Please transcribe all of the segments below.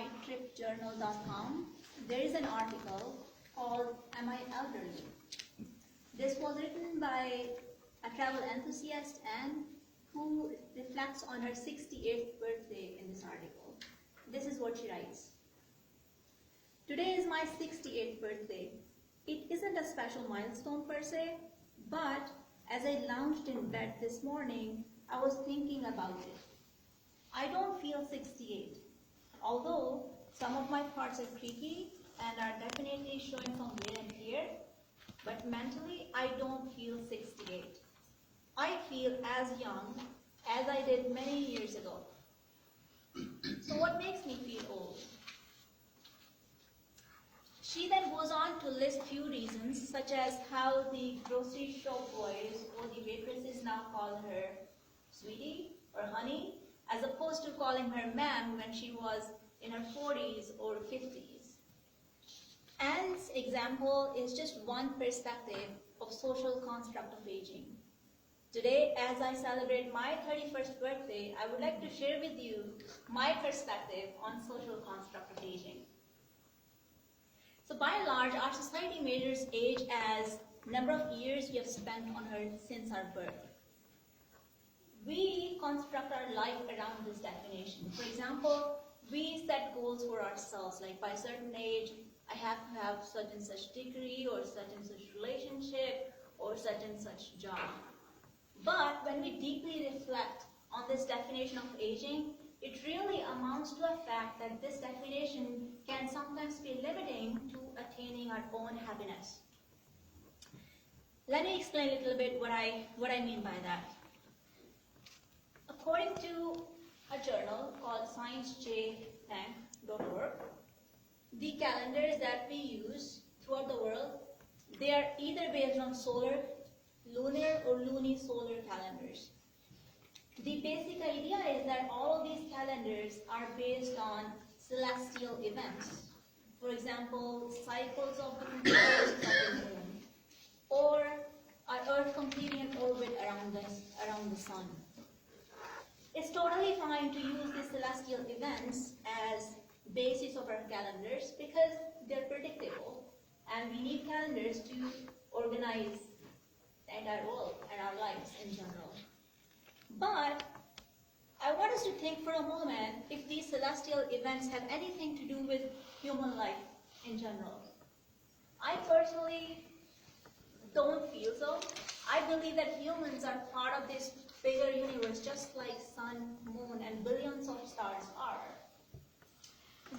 mytripjournal.com, there is an article called Am I Elderly? This was written by a travel enthusiast and who reflects on her 68th birthday in this article. This is what she writes. Today is my 68th birthday. It isn't a special milestone per se, but as I lounged in bed this morning, I was thinking about it. I don't feel 68, although some of my parts are creaky and are definitely showing some wear and tear, but mentally I don't feel 68. I feel as young as I did many years ago. So what makes me feel old? She then goes on to list few reasons, such as how the grocery shop boys or the waitresses now call her sweetie or honey, as opposed to calling her ma'am when she was in her 40s or 50s. Anne's example is just one perspective of social construct of aging. Today, as I celebrate my 31st birthday, I would like to share with you my perspective on social construct of aging. So by and large, our society measures age as number of years we have spent on earth since our birth. We construct our life around this definition. For example, we set goals for ourselves, like by a certain age, I have to have such and such degree, or such and such relationship, or such and such job. But when we deeply reflect on this definition of aging, it really amounts to a fact that this definition can sometimes be limiting to attaining our own happiness. Let me explain a little bit what I mean by that. According to a journal called sciencejtank.org, the calendars that we use throughout the world, they are either based on solar, lunar, or lunisolar calendars. The basic idea is that all of these calendars are based on celestial events. For example, cycles of different phases of the moon, or our Earth completing an orbit around the sun. It's totally fine to use these celestial events as basis of our calendars because they're predictable, and we need calendars to organize the entire world and our lives in general. But I want us to think for a moment if these celestial events have anything to do with human life in general. I personally don't feel so. I believe that humans are part of this bigger universe, just like sun, moon, and billions of stars are.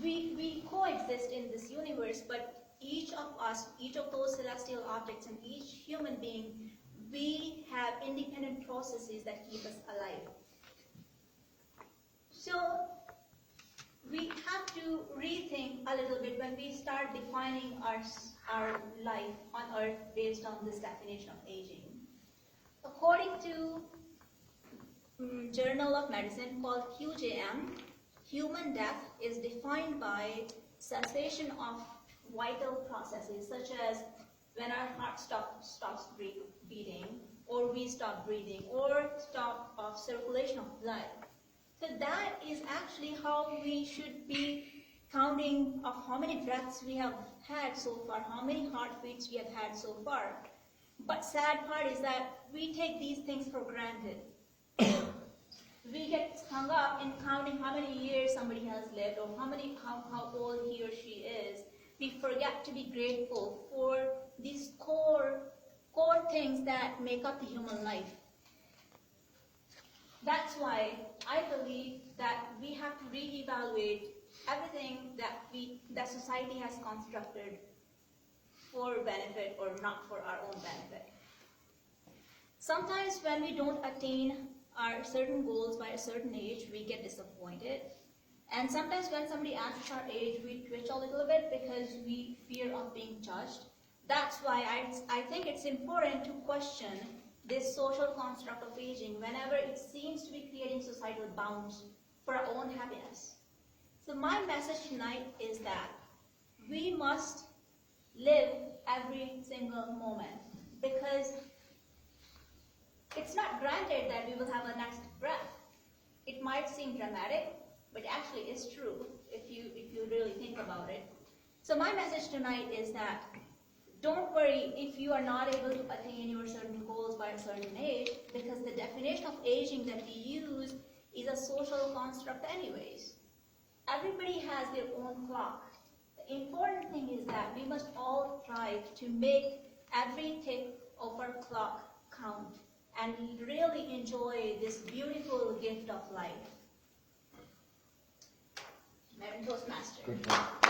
We coexist in this universe, but each of us, each of those celestial objects, and each human being, we have independent processes that keep us alive. So we have to rethink a little bit when we start defining our life on Earth based on this definition of aging. According to Journal of Medicine called QJM, human death is defined by cessation of vital processes such as when our heart stops beating, or we stop breathing, or stop of circulation of blood. So that is actually how we should be counting of how many breaths we have had so far, how many heartbeats we have had so far. But sad part is that we take these things for granted. We get hung up in counting how many years somebody has lived, or how old he or she is. We forget to be grateful for these core things that make up the human life. That's why I believe that we have to reevaluate everything that society has constructed for benefit or not for our own benefit. Sometimes when we don't attain our certain goals by a certain age, we get disappointed. And sometimes when somebody asks our age, we twitch a little bit because we fear of being judged. That's why I think it's important to question this social construct of aging whenever it seems to be creating societal bounds for our own happiness. So my message tonight is that we must live every single moment, because it's not granted that we will have a next breath. It might seem dramatic, but actually it's true if you about it. So my message tonight is that don't worry if you are not able to attain your certain goals by a certain age, because the definition of aging that we use is a social construct anyways. Everybody has their own clock. The important thing is that we must all strive to make every tick of our clock count and really enjoy this beautiful gift of life. Madam Toastmaster. Good one.